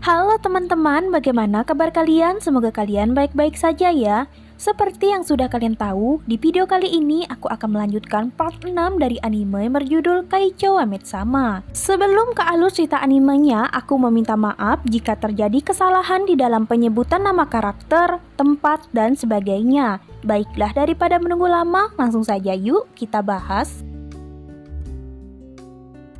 Halo teman-teman, bagaimana kabar kalian? Semoga kalian baik-baik saja ya. Seperti yang sudah kalian tahu, di video kali ini aku akan melanjutkan part 6 dari anime berjudul Kaicho wa Metsama. Sebelum ke alur cerita animenya, aku meminta maaf jika terjadi kesalahan di dalam penyebutan nama karakter, tempat, dan sebagainya. Baiklah, daripada menunggu lama, langsung saja yuk kita bahas.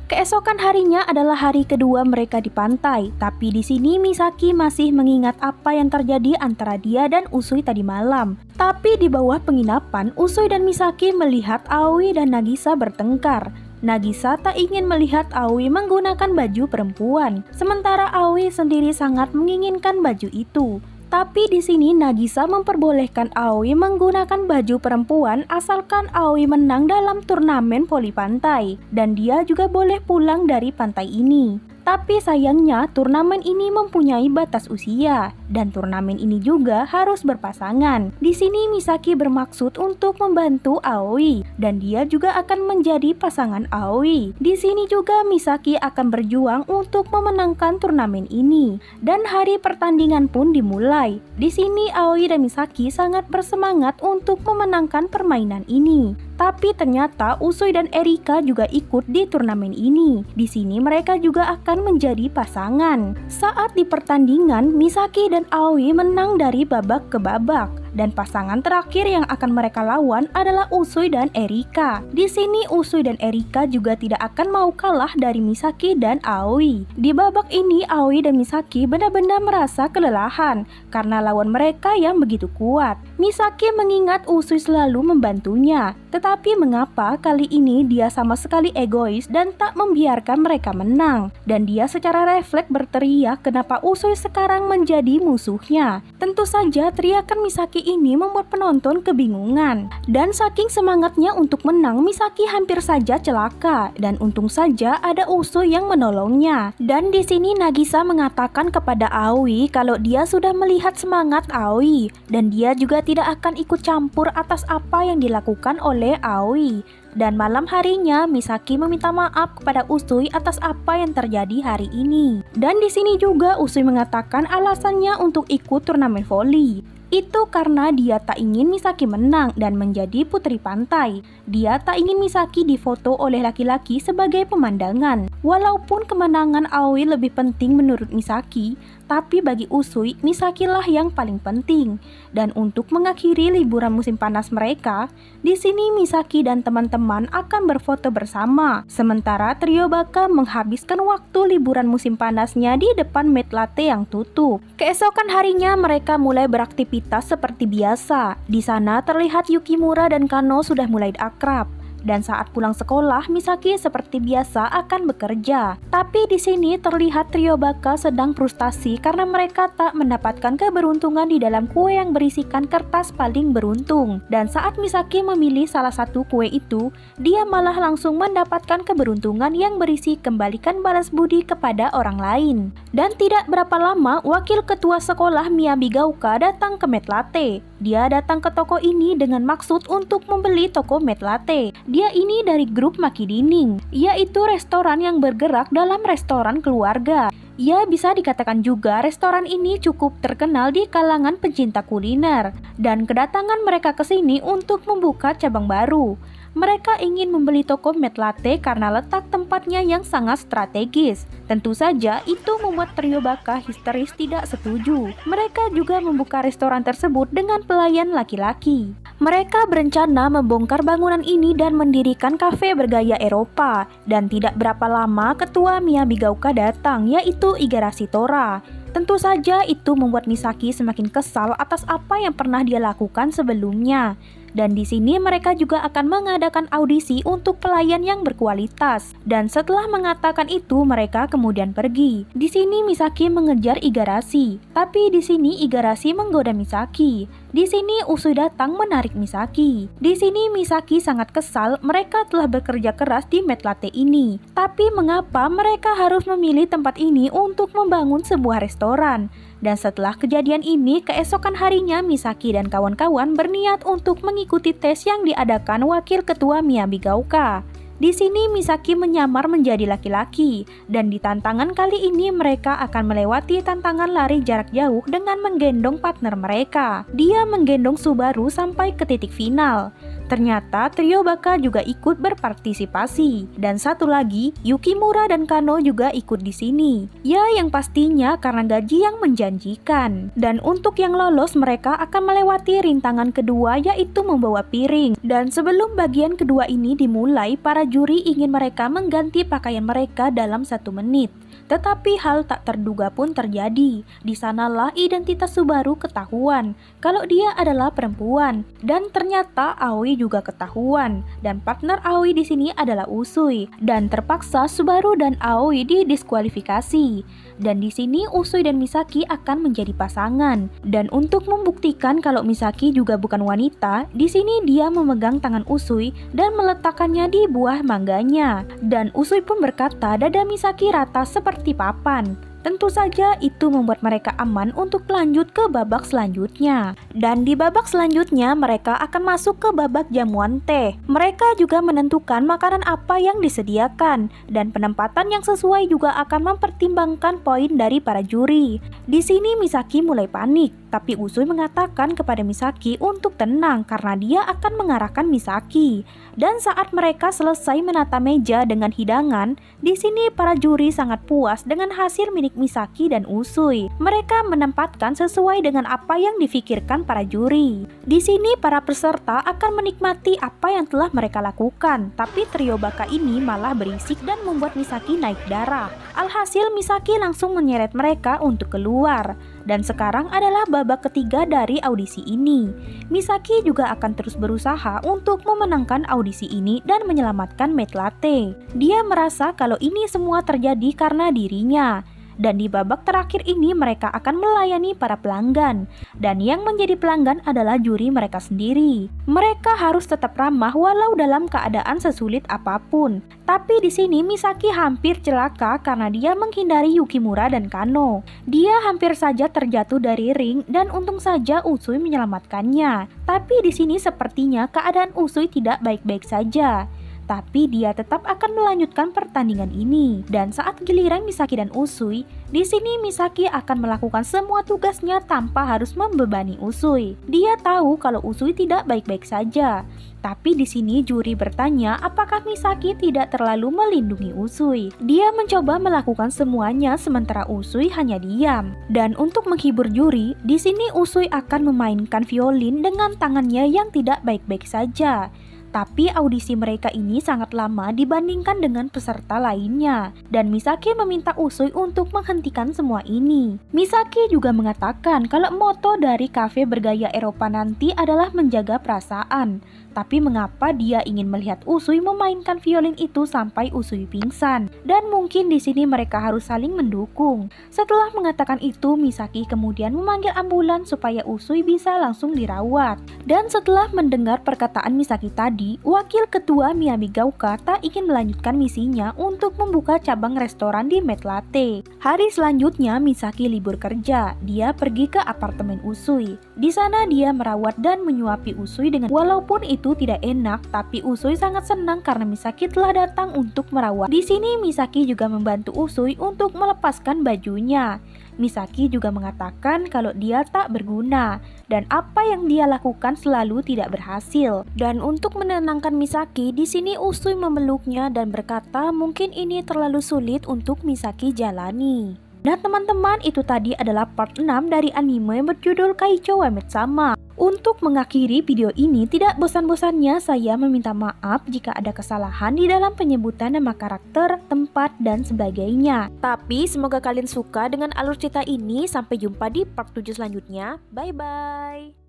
Keesokan harinya adalah hari kedua mereka di pantai, tapi di sini Misaki masih mengingat apa yang terjadi antara dia dan Usui tadi malam. Tapi di bawah penginapan, Usui dan Misaki melihat Aoi dan Nagisa bertengkar. Nagisa tak ingin melihat Aoi menggunakan baju perempuan, sementara Aoi sendiri sangat menginginkan baju itu. Tapi di sini Nagisa memperbolehkan Aoi menggunakan baju perempuan asalkan Aoi menang dalam turnamen voli pantai, dan dia juga boleh pulang dari pantai ini. Tapi sayangnya turnamen ini mempunyai batas usia, dan turnamen ini juga harus berpasangan. Di sini Misaki bermaksud untuk membantu Aoi, dan dia juga akan menjadi pasangan Aoi. Di sini juga Misaki akan berjuang untuk memenangkan turnamen ini, dan hari pertandingan pun dimulai. Di sini Aoi dan Misaki sangat bersemangat untuk memenangkan permainan ini. Tapi ternyata Usui dan Erika juga ikut di turnamen ini. Di sini mereka juga akan menjadi pasangan. Saat di pertandingan, Misaki dan Aoi menang dari babak ke babak. Dan pasangan terakhir yang akan mereka lawan adalah Usui dan Erika. Di sini Usui dan Erika juga tidak akan mau kalah dari Misaki dan Aoi. Di babak ini Aoi dan Misaki benar-benar merasa kelelahan karena lawan mereka yang begitu kuat. Misaki mengingat Usui selalu membantunya. Tetapi mengapa kali ini dia sama sekali egois dan tak membiarkan mereka menang? Dan dia secara refleks berteriak kenapa Usui sekarang menjadi musuhnya. Tentu saja teriakan Misaki ini membuat penonton kebingungan. Dan saking semangatnya untuk menang, Misaki hampir saja celaka. Dan untung saja ada Usui yang menolongnya. Dan di sini Nagisa mengatakan kepada Aoi kalau dia sudah melihat semangat Aoi, dan dia juga tidak akan ikut campur atas apa yang dilakukan oleh Aoi. Dan malam harinya Misaki meminta maaf kepada Usui atas apa yang terjadi hari ini. Dan di sini juga Usui mengatakan alasannya untuk ikut turnamen voli. Itu karena dia tak ingin Misaki menang dan menjadi putri pantai. Dia tak ingin Misaki difoto oleh laki-laki sebagai pemandangan. Walaupun kemenangan Aoi lebih penting menurut Misaki, tapi bagi Usui, Misaki lah yang paling penting. Dan untuk mengakhiri liburan musim panas mereka, di sini Misaki dan teman-teman akan berfoto bersama. Sementara trio Baka menghabiskan waktu liburan musim panasnya di depan Mad Latte yang tutup. Keesokan harinya mereka mulai beraktivitas seperti biasa. Di sana terlihat Yukimura dan Kano sudah mulai akrab. Dan saat pulang sekolah, Misaki seperti biasa akan bekerja. Tapi di sini terlihat trio Baka sedang frustasi karena mereka tak mendapatkan keberuntungan di dalam kue yang berisikan kertas paling beruntung. Dan saat Misaki memilih salah satu kue itu, dia malah langsung mendapatkan keberuntungan yang berisi kembalikan balas budi kepada orang lain. Dan tidak berapa lama, wakil ketua sekolah Miyabi Gauka datang ke Mad Latte. Dia datang ke toko ini dengan maksud untuk membeli toko Mad Latte. Dia ini dari grup Maki Dining, yaitu restoran yang bergerak dalam restoran keluarga. Ya, bisa dikatakan juga restoran ini cukup terkenal di kalangan pencinta kuliner. Dan kedatangan mereka ke sini untuk membuka cabang baru. Mereka ingin membeli toko Mad Latte karena letak tempatnya yang sangat strategis. Tentu saja itu membuat trio Baka histeris tidak setuju. Mereka juga membuka restoran tersebut dengan pelayan laki-laki. Mereka berencana membongkar bangunan ini dan mendirikan kafe bergaya Eropa. Dan tidak berapa lama ketua Miyabi Gauka datang, yaitu Igarashi Tora. Tentu saja itu membuat Misaki semakin kesal atas apa yang pernah dia lakukan sebelumnya. Dan di sini mereka juga akan mengadakan audisi untuk pelayan yang berkualitas. Dan setelah mengatakan itu, mereka kemudian pergi. Di sini Misaki mengejar Igarashi, tapi di sini Igarashi menggoda Misaki. Di sini Usui datang menarik Misaki. Di sini Misaki sangat kesal, mereka telah bekerja keras di Mad Latte ini. Tapi mengapa mereka harus memilih tempat ini untuk membangun sebuah restoran? Dan setelah kejadian ini, keesokan harinya Misaki dan kawan-kawan berniat untuk mengikuti tes yang diadakan wakil ketua Miyabi Gauka. Di sini Misaki menyamar menjadi laki-laki, dan di tantangan kali ini mereka akan melewati tantangan lari jarak jauh dengan menggendong partner mereka. Dia menggendong Subaru sampai ke titik final. Ternyata trio Baka juga ikut berpartisipasi, dan satu lagi Yukimura dan Kano juga ikut di sini. Ya, yang pastinya karena gaji yang menjanjikan. Dan untuk yang lolos mereka akan melewati rintangan kedua, yaitu membawa piring. Dan sebelum bagian kedua ini dimulai, para juri ingin mereka mengganti pakaian mereka dalam 1 menit. Tetapi hal tak terduga pun terjadi. Di sanalah identitas Subaru ketahuan kalau dia adalah perempuan, dan ternyata Aoi juga ketahuan, dan partner Aoi di sini adalah Usui, dan terpaksa Subaru dan Aoi didiskualifikasi. Dan di sini Usui dan Misaki akan menjadi pasangan. Dan untuk membuktikan kalau Misaki juga bukan wanita, di sini dia memegang tangan Usui dan meletakkannya di buah mangganya. Dan Usui pun berkata dada Misaki rata seperti papan. Tentu saja itu membuat mereka aman untuk lanjut ke babak selanjutnya. Dan di babak selanjutnya mereka akan masuk ke babak jamuan teh. Mereka juga menentukan makanan apa yang disediakan, dan penempatan yang sesuai juga akan mempertimbangkan poin dari para juri. Di sini Misaki mulai panik, tapi Usui mengatakan kepada Misaki untuk tenang karena dia akan mengarahkan Misaki. Dan saat mereka selesai menata meja dengan hidangan, di sini para juri sangat puas dengan hasil milik Misaki dan Usui. Mereka menempatkan sesuai dengan apa yang difikirkan para juri. Di sini para peserta akan menikmati apa yang telah mereka lakukan, tapi trio Baka ini malah berisik dan membuat Misaki naik darah. Alhasil Misaki langsung menyeret mereka untuk keluar. Dan sekarang adalah babak ketiga dari audisi ini. Misaki juga akan terus berusaha untuk memenangkan audisi ini dan menyelamatkan Mate Latte. Dia merasa kalau ini semua terjadi karena dirinya. Dan di babak terakhir ini mereka akan melayani para pelanggan. Dan yang menjadi pelanggan adalah juri mereka sendiri. Mereka harus tetap ramah walau dalam keadaan sesulit apapun. Tapi di sini Misaki hampir celaka karena dia menghindari Yukimura dan Kano. Dia hampir saja terjatuh dari ring dan untung saja Usui menyelamatkannya. Tapi di sini sepertinya keadaan Usui tidak baik-baik saja. Tapi dia tetap akan melanjutkan pertandingan ini. Dan saat giliran Misaki dan Usui, di sini Misaki akan melakukan semua tugasnya tanpa harus membebani Usui. Dia tahu kalau Usui tidak baik-baik saja. Tapi di sini juri bertanya apakah Misaki tidak terlalu melindungi Usui. Dia mencoba melakukan semuanya sementara Usui hanya diam. Dan untuk menghibur juri, di sini Usui akan memainkan violin dengan tangannya yang tidak baik-baik saja. Tapi audisi mereka ini sangat lama dibandingkan dengan peserta lainnya. Dan Misaki meminta Usui untuk menghentikan semua ini. Misaki juga mengatakan kalau moto dari kafe bergaya Eropa nanti adalah menjaga perasaan. Tapi mengapa dia ingin melihat Usui memainkan violin itu sampai Usui pingsan? Dan mungkin di sini mereka harus saling mendukung. Setelah mengatakan itu, Misaki kemudian memanggil ambulans supaya Usui bisa langsung dirawat. Dan setelah mendengar perkataan Misaki tadi, wakil ketua Miami Gauka tak ingin melanjutkan misinya untuk membuka cabang restoran di Mate Latte. Hari selanjutnya Misaki libur kerja. Dia pergi ke apartemen Usui. Di sana dia merawat dan menyuapi Usui dengan walaupun itu tidak enak, tapi Usui sangat senang karena Misaki telah datang untuk merawat. Di sini Misaki juga membantu Usui untuk melepaskan bajunya. Misaki juga mengatakan kalau dia tak berguna dan apa yang dia lakukan selalu tidak berhasil. Dan untuk menenangkan Misaki, di sini Usui memeluknya dan berkata mungkin ini terlalu sulit untuk Misaki jalani. Nah teman-teman, itu tadi adalah part 6 dari anime berjudul Kaicho wa Metsama. Untuk mengakhiri video ini, tidak bosan-bosannya saya meminta maaf jika ada kesalahan di dalam penyebutan nama karakter, tempat, dan sebagainya. Tapi semoga kalian suka dengan alur cerita ini. Sampai jumpa di part 7 selanjutnya. Bye-bye.